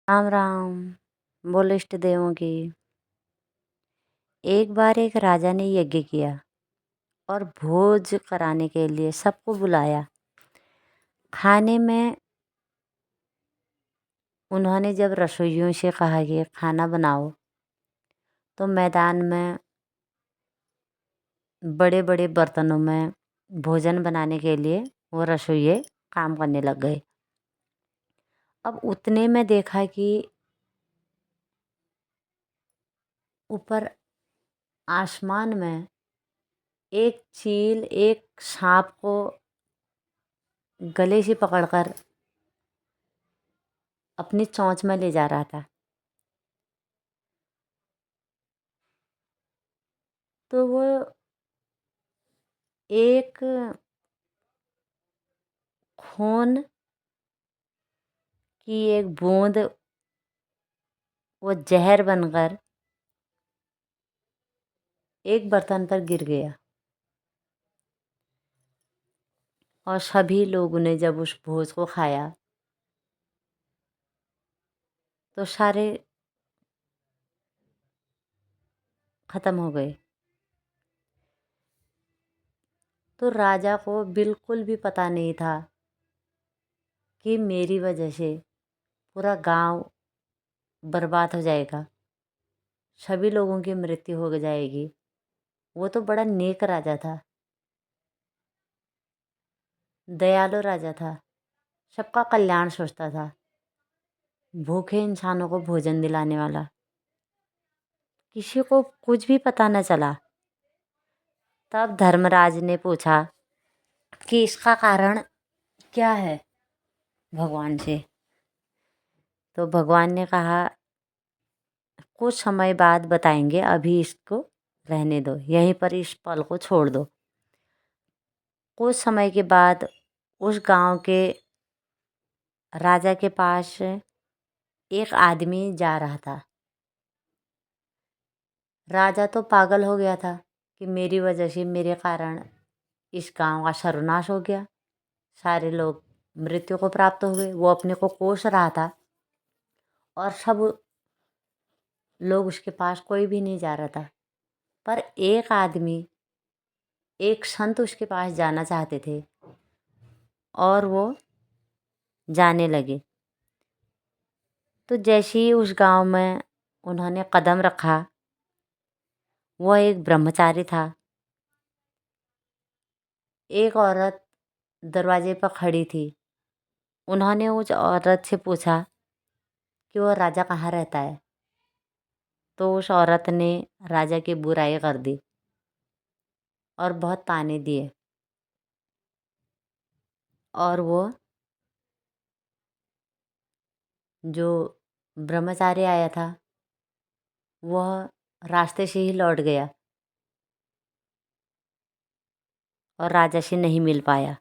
राम राम। बोलो इष्ट देवों की। एक बार एक राजा ने यज्ञ किया और भोज कराने के लिए सबको बुलाया। खाने में उन्होंने जब रसोइयों से कहा कि खाना बनाओ, तो मैदान में बड़े बड़े बर्तनों में भोजन बनाने के लिए वो रसोइये काम करने लग गए। अब उतने में देखा कि ऊपर आसमान में एक चील एक सांप को गले से पकड़कर अपनी चोंच में ले जा रहा था। तो वो एक खून की एक बूंद वो जहर बनकर एक बर्तन पर गिर गया और सभी लोगों ने जब उस भोज को खाया तो सारे खत्म हो गए। तो राजा को बिल्कुल भी पता नहीं था कि मेरी वजह से पूरा गांव बर्बाद हो जाएगा, सभी लोगों की मृत्यु हो जाएगी। वो तो बड़ा नेक राजा था, दयालु राजा था, सबका कल्याण सोचता था, भूखे इंसानों को भोजन दिलाने वाला। किसी को कुछ भी पता न चला। तब धर्मराज ने पूछा कि इसका कारण क्या है भगवान से। तो भगवान ने कहा कुछ समय बाद बताएंगे, अभी इसको रहने दो, यहीं पर इस पल को छोड़ दो। कुछ समय के बाद उस गांव के राजा के पास एक आदमी जा रहा था। राजा तो पागल हो गया था कि मेरी वजह से, मेरे कारण इस गांव का सर्वनाश हो गया, सारे लोग मृत्यु को प्राप्त हो गए। वो अपने को कोस रहा था और सब लोग उसके पास, कोई भी नहीं जा रहा था। पर एक आदमी, एक संत उसके पास जाना चाहते थे और वो जाने लगे। तो जैसे ही उस गांव में उन्होंने कदम रखा, वह एक ब्रह्मचारी था। एक औरत दरवाजे पर खड़ी थी। उन्होंने उस औरत से पूछा कि वो राजा कहाँ रहता है। तो उस औरत ने राजा की बुराई कर दी और बहुत ताने दिए। और वो जो ब्रह्मचारी आया था वह रास्ते से ही लौट गया और राजा से नहीं मिल पाया।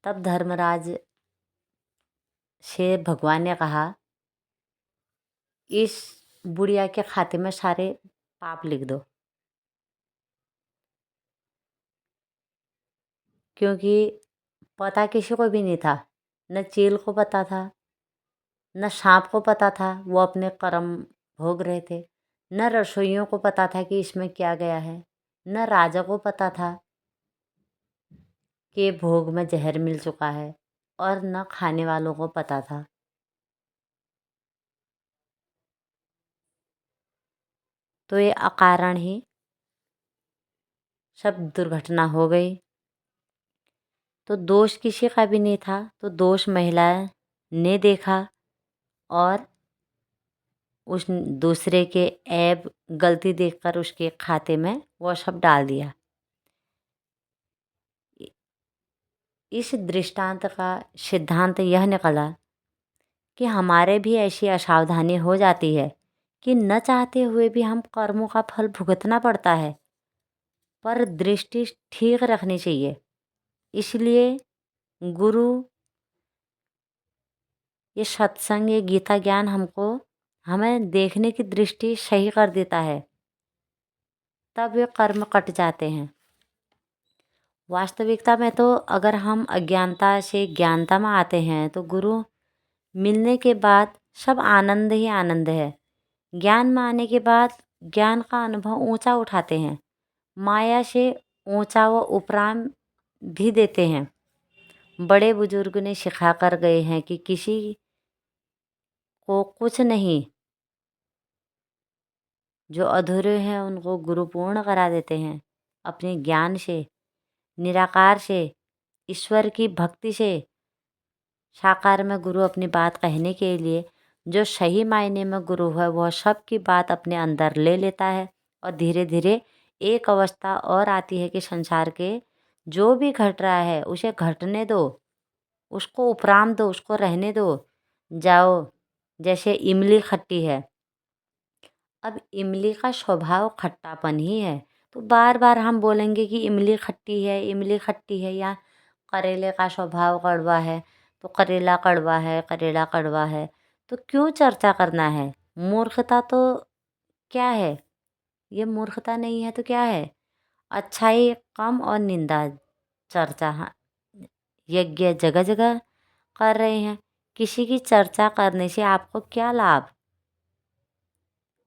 तब धर्मराज से भगवान ने कहा इस बुढ़िया के खाते में सारे पाप लिख दो, क्योंकि पता किसी को भी नहीं था। न चील को पता था, न सांप को पता था, वो अपने कर्म भोग रहे थे। न रसोइयों को पता था कि इसमें क्या गया है। न राजा को पता था कि भोग में जहर मिल चुका है, और न खाने वालों को पता था। तो ये अकारण ही सब दुर्घटना हो गई। तो दोष किसी का भी नहीं था, तो दोष महिला ने देखा और उस दूसरे के ऐब गलती देखकर उसके खाते में वो सब डाल दिया। इस दृष्टांत का सिद्धांत यह निकला कि हमारे भी ऐसी असावधानी हो जाती है कि न चाहते हुए भी हम कर्मों का फल भुगतना पड़ता है, पर दृष्टि ठीक रखनी चाहिए। इसलिए गुरु, ये सत्संग, ये गीता ज्ञान हमको, हमें देखने की दृष्टि सही कर देता है, तब ये कर्म कट जाते हैं। वास्तविकता में तो अगर हम अज्ञानता से ज्ञानता में आते हैं तो गुरु मिलने के बाद सब आनंद ही आनंद है। ज्ञान में आने के बाद ज्ञान का अनुभव ऊंचा उठाते हैं, माया से ऊंचा व उपराम भी देते हैं। बड़े बुजुर्ग ने सिखा कर गए हैं कि किसी को कुछ नहीं, जो अधूरे हैं उनको गुरु पूर्ण करा देते हैं। अपने ज्ञान से, निराकार से, ईश्वर की भक्ति से साकार में गुरु अपनी बात कहने के लिए जो सही मायने में गुरु है वह सबकी बात अपने अंदर ले लेता है। और धीरे धीरे एक अवस्था और आती है कि संसार के जो भी घट रहा है उसे घटने दो, उसको उपराम दो, उसको रहने दो। जाओ, जैसे इमली खट्टी है, अब इमली का स्वभाव खट्टापन ही है, तो बार बार हम बोलेंगे कि इमली खट्टी है, इमली खट्टी है। या करेले का स्वभाव कड़वा है, तो करेला कड़वा है, करेला कड़वा है, तो क्यों चर्चा करना है? मूर्खता तो क्या है? ये मूर्खता नहीं है तो क्या है? अच्छाई कम और निंदा चर्चा, हाँ, यज्ञ जगह जगह कर रहे हैं। किसी की चर्चा करने से आपको क्या लाभ?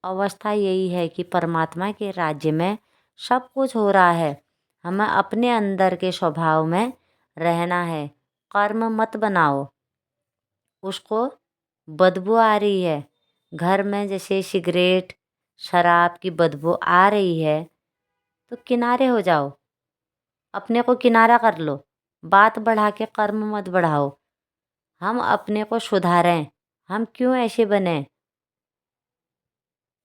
अवस्था यही है कि परमात्मा के राज्य में सब कुछ हो रहा है, हमें अपने अंदर के स्वभाव में रहना है। कर्म मत बनाओ, उसको बदबू आ रही है घर में, जैसे सिगरेट शराब की बदबू आ रही है तो किनारे हो जाओ, अपने को किनारा कर लो। बात बढ़ा के कर्म मत बढ़ाओ। हम अपने को सुधारें, हम क्यों ऐसे बने?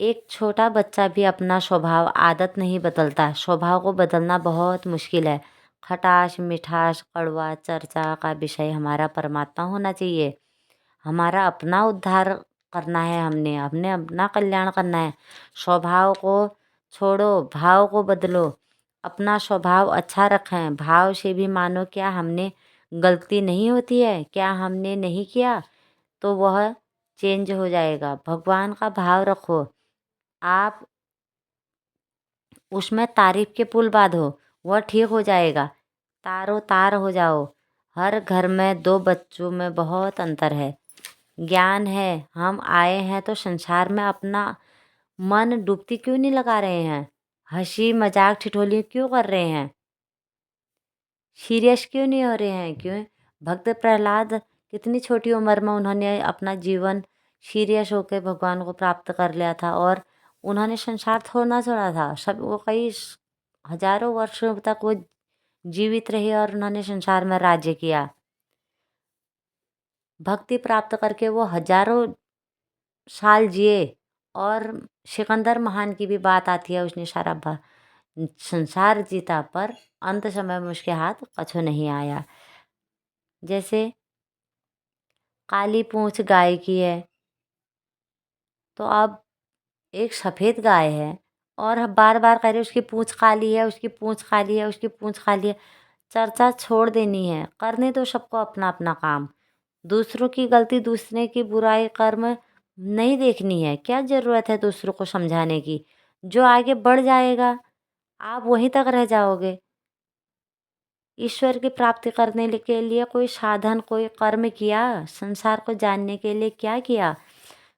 एक छोटा बच्चा भी अपना स्वभाव आदत नहीं बदलता, स्वभाव को बदलना बहुत मुश्किल है। खटास मिठास कड़वा चर्चा का विषय हमारा परमात्मा होना चाहिए। हमारा अपना उद्धार करना है, हमने हमने अपना कल्याण करना है। स्वभाव को छोड़ो, भाव को बदलो। अपना स्वभाव अच्छा रखें, भाव से भी मानो क्या हमने गलती नहीं होती है, क्या हमने नहीं किया तो वह चेंज हो जाएगा। भगवान का भाव रखो, आप उसमें तारीफ के पुल बांधो, वह ठीक हो जाएगा। तारो तार हो जाओ। हर घर में दो बच्चों में बहुत अंतर है। ज्ञान है, हम आए हैं तो संसार में अपना मन डुबकी क्यों नहीं लगा रहे हैं? हंसी मजाक ठिठोली क्यों कर रहे हैं? सीरियस क्यों नहीं हो रहे हैं? क्यों? भक्त प्रहलाद कितनी छोटी उम्र में उन्होंने अपना जीवन सीरियस होकर भगवान को प्राप्त कर लिया था, और उन्होंने संसार छोड़ना छोड़ा था। सब वो कई हजारों वर्षों तक वो जीवित रहे और उन्होंने संसार में राज्य किया। भक्ति प्राप्त करके वो हजारों साल जिए। और सिकंदर महान की भी बात आती है, उसने सारा संसार जीता पर अंत समय में उसके हाथ कछु नहीं आया। जैसे काली पूंछ गाय की है, तो अब एक सफ़ेद गाय है और बार बार कह रहे उसकी पूंछ काली है, उसकी पूंछ काली है, उसकी पूंछ काली है। चर्चा छोड़ देनी है, करने दो सबको अपना अपना काम। दूसरों की गलती, दूसरे की बुराई कर्म नहीं देखनी है। क्या ज़रूरत है दूसरों को समझाने की? जो आगे बढ़ जाएगा आप वहीं तक रह जाओगे। ईश्वर की प्राप्ति करने के लिए कोई साधन, कोई कर्म किया? संसार को जानने के लिए क्या किया?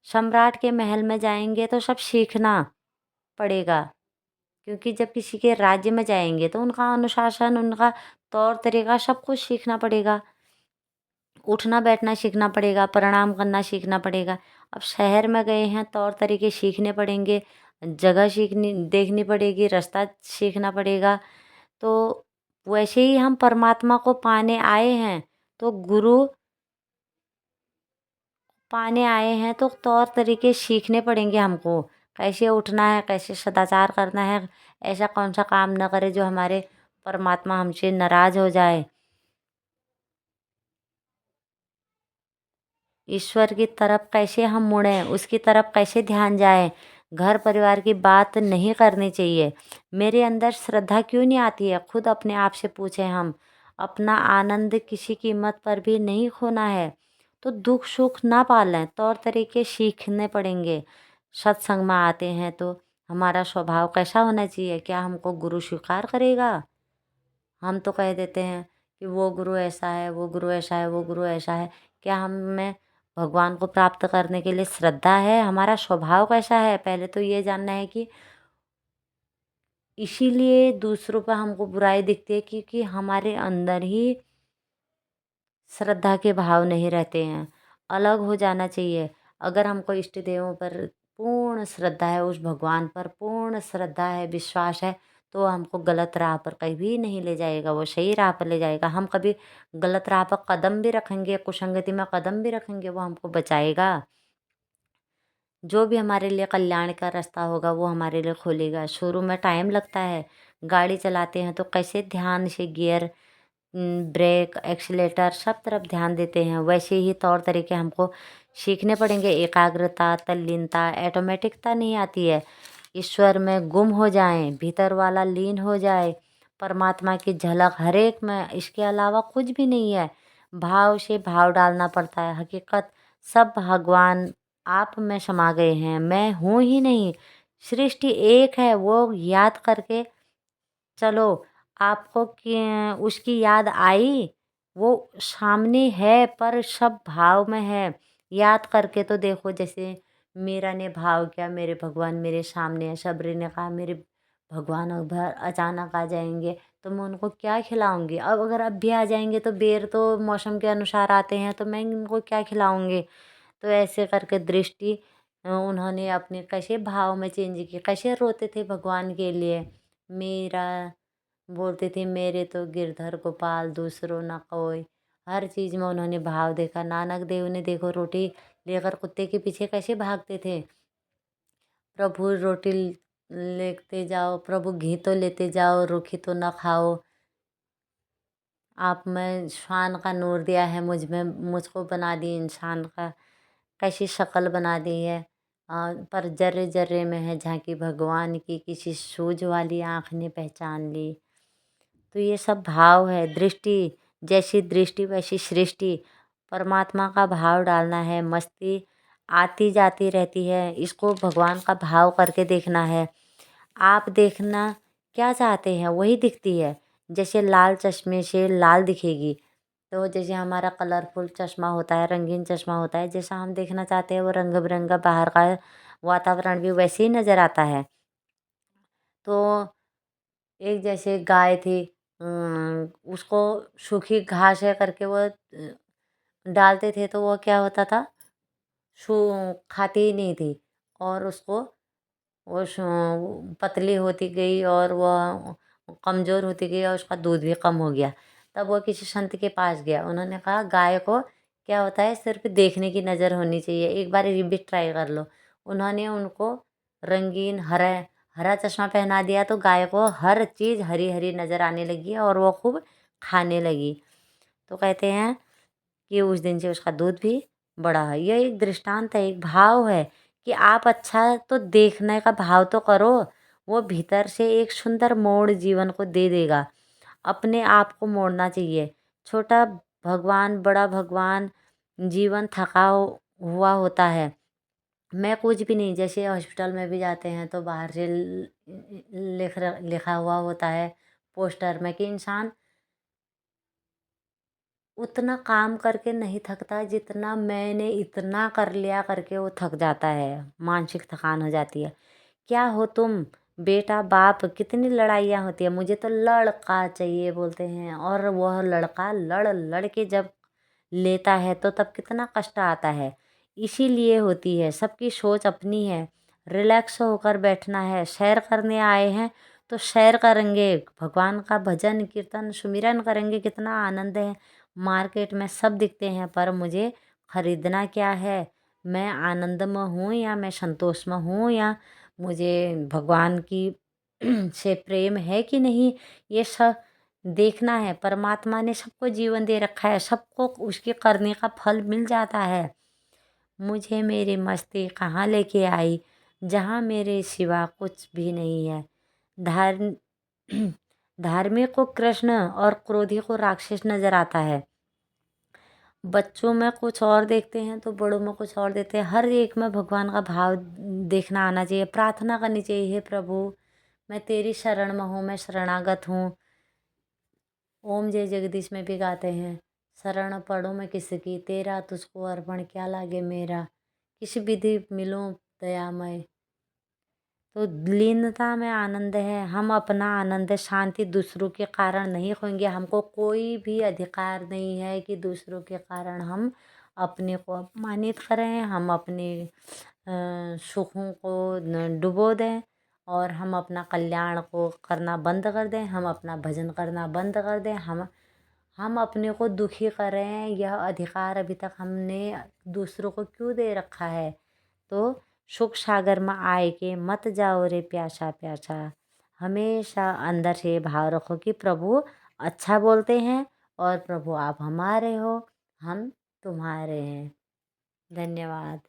सम्राट के महल में जाएंगे तो सब सीखना पड़ेगा, क्योंकि जब किसी के राज्य में जाएंगे तो उनका अनुशासन, उनका तौर तरीका सब कुछ सीखना पड़ेगा। उठना बैठना सीखना पड़ेगा, प्रणाम करना सीखना पड़ेगा। अब शहर में गए हैं, तौर तरीके सीखने पड़ेंगे, जगह सीखनी देखनी पड़ेगी, रास्ता सीखना पड़ेगा। तो वैसे ही हम परमात्मा को पाने आए हैं, तो गुरु पाने आए हैं तो तौर तरीके सीखने पड़ेंगे हमको। कैसे उठना है, कैसे सदाचार करना है, ऐसा कौन सा काम न करे जो हमारे परमात्मा हमसे नाराज हो जाए। ईश्वर की तरफ कैसे हम मुड़ें, उसकी तरफ कैसे ध्यान जाए। घर परिवार की बात नहीं करनी चाहिए। मेरे अंदर श्रद्धा क्यों नहीं आती है, खुद अपने आप से पूछें हम। अपना आनंद किसी कीमत पर भी नहीं खोना है, तो दुख सुख ना पालें, तौर तरीके सीखने पड़ेंगे। सत्संग में आते हैं तो हमारा स्वभाव कैसा होना चाहिए? क्या हमको गुरु स्वीकार करेगा? हम तो कह देते हैं कि वो गुरु ऐसा है, वो गुरु ऐसा है, वो गुरु ऐसा है। क्या हमें भगवान को प्राप्त करने के लिए श्रद्धा है? हमारा स्वभाव कैसा है? पहले तो ये जानना है कि इसीलिए दूसरों पर हमको बुराई दिखती है क्योंकि हमारे अंदर ही श्रद्धा के भाव नहीं रहते हैं। अलग हो जाना चाहिए। अगर हमको इष्ट देवों पर पूर्ण श्रद्धा है, उस भगवान पर पूर्ण श्रद्धा है, विश्वास है, तो हमको गलत राह पर कभी नहीं ले जाएगा, वो सही राह पर ले जाएगा। हम कभी गलत राह पर कदम भी रखेंगे, कुसंगति में कदम भी रखेंगे, वो हमको बचाएगा। जो भी हमारे लिए कल्याण का रास्ता होगा वो हमारे लिए खोलेगा। शुरू में टाइम लगता है। गाड़ी चलाते हैं तो कैसे ध्यान से गियर, ब्रेक, एक्सीलेटर सब तरफ ध्यान देते हैं, वैसे ही तौर तरीके हमको सीखने पड़ेंगे। एकाग्रता, तल्लीनता, ऑटोमेटिकता नहीं आती है। ईश्वर में गुम हो जाएं, भीतर वाला लीन हो जाए, परमात्मा की झलक हर एक में, इसके अलावा कुछ भी नहीं है। भाव से भाव डालना पड़ता है। हकीकत सब भगवान आप में समा गए हैं, मैं हूँ ही नहीं, सृष्टि एक है, वो याद करके चलो। आपको उसकी याद आई, वो सामने है पर सब भाव में है। याद करके तो देखो, जैसे मीरा ने भाव किया, मेरे भगवान मेरे सामने है। सबरी ने कहा मेरे भगवान अगर अचानक आ जाएंगे तो मैं उनको क्या खिलाऊंगी। अब अगर अब भी आ जाएंगे तो बेर तो मौसम के अनुसार आते हैं, तो मैं उनको क्या खिलाऊंगी। तो ऐसे करके दृष्टि उन्होंने अपने कैसे भाव में चेंज की, कैसे रोते थे भगवान के लिए। मेरा बोलते थे मेरे तो गिरधर गोपाल दूसरो न कोई। हर चीज़ में उन्होंने भाव देखा। नानक देव ने देखो रोटी लेकर कुत्ते के पीछे कैसे भागते थे। प्रभु रोटी लेते जाओ, प्रभु घी तो लेते जाओ, रूखी तो न खाओ। आप में शान का नूर दिया है, मुझ में मुझको बना दी इंसान का, कैसी शक्ल बना दी है। पर जर्रे जर्रे में है झांकी भगवान की, किसी सूझ वाली आँख ने पहचान ली। तो ये सब भाव है। दृष्टि, जैसी दृष्टि वैसी सृष्टि। परमात्मा का भाव डालना है। मस्ती आती जाती रहती है, इसको भगवान का भाव करके देखना है। आप देखना क्या चाहते हैं वही दिखती है। जैसे लाल चश्मे से लाल दिखेगी, तो जैसे हमारा कलरफुल चश्मा होता है, रंगीन चश्मा होता है, जैसा हम देखना चाहते हैं वो रंग बिरंगा बाहर का वातावरण भी वैसे ही नज़र आता है। तो एक जैसे गाय थी, उसको सूखी घास है करके वो डालते थे तो वो क्या होता था, सू खाती ही नहीं थी। और उसको वो पतली होती गई और वह कमज़ोर होती गई और उसका दूध भी कम हो गया। तब वो किसी संत के पास गया। उन्होंने कहा गाय को क्या होता है, सिर्फ देखने की नज़र होनी चाहिए, एक बार ये भी ट्राई कर लो। उन्होंने उनको रंगीन हरा हरा चश्मा पहना दिया तो गाय को हर चीज़ हरी हरी नज़र आने लगी और वो खूब खाने लगी। तो कहते हैं कि उस दिन से उसका दूध भी बढ़ा है। यह एक दृष्टांत है, एक भाव है कि आप अच्छा तो देखने का भाव तो करो, वो भीतर से एक सुंदर मोड़ जीवन को दे देगा। अपने आप को मोड़ना चाहिए। छोटा भगवान बड़ा भगवान, जीवन हुआ होता है। मैं कुछ भी नहीं, जैसे हॉस्पिटल में भी जाते हैं तो बाहर से लिखा हुआ होता है पोस्टर में कि इंसान उतना काम करके नहीं थकता जितना मैंने इतना कर लिया करके वो थक जाता है, मानसिक थकान हो जाती है। क्या हो तुम, बेटा बाप कितनी लड़ाइयाँ होती है, मुझे तो लड़का चाहिए बोलते हैं, और वह लड़का लड़ लड़ के जब लेता है तो तब कितना कष्ट आता है। इसीलिए होती है, सबकी सोच अपनी है। रिलैक्स होकर बैठना है। सैर करने आए हैं तो सैर करेंगे, भगवान का भजन कीर्तन सुमिरन करेंगे, कितना आनंद है। मार्केट में सब दिखते हैं पर मुझे खरीदना क्या है। मैं आनंद में हूँ या मैं संतोष में हूँ, या मुझे भगवान की से प्रेम है कि नहीं, ये सब देखना है। परमात्मा ने सबको जीवन दे रखा है, सबको उसके करने का फल मिल जाता है। मुझे मेरी मस्ती कहाँ लेके आई, जहाँ मेरे सिवा कुछ भी नहीं है। धार्म धार्मिक को कृष्ण और क्रोधी को राक्षस नजर आता है। बच्चों में कुछ और देखते हैं तो बड़ों में कुछ और देखते हैं। हर एक में भगवान का भाव देखना आना चाहिए। प्रार्थना करनी चाहिए, हे प्रभु मैं तेरी शरण में हूँ, मैं शरणागत हूँ, ओम जय जगदीश में भी गाते हैं, शरण पड़ो मैं किसकी, तेरा तुझको अर्पण क्या लागे मेरा, किस विधि मिलूं दयामय। तो लीनता में आनंद है। हम अपना आनंद शांति दूसरों के कारण नहीं खोएंगे। हमको कोई भी अधिकार नहीं है कि दूसरों के कारण हम अपने को अपमानित करें, हम अपने सुखों को डुबो दें और हम अपना कल्याण को करना बंद कर दें, हम अपना भजन करना बंद कर दें, हम अपने को दुखी करें। यह अधिकार अभी तक हमने दूसरों को क्यों दे रखा है। तो सुख सागर में आए के मत जाओ रे प्यासा प्यासा। हमेशा अंदर से भाव रखो कि प्रभु अच्छा बोलते हैं और प्रभु आप हमारे हो, हम तुम्हारे हैं। धन्यवाद।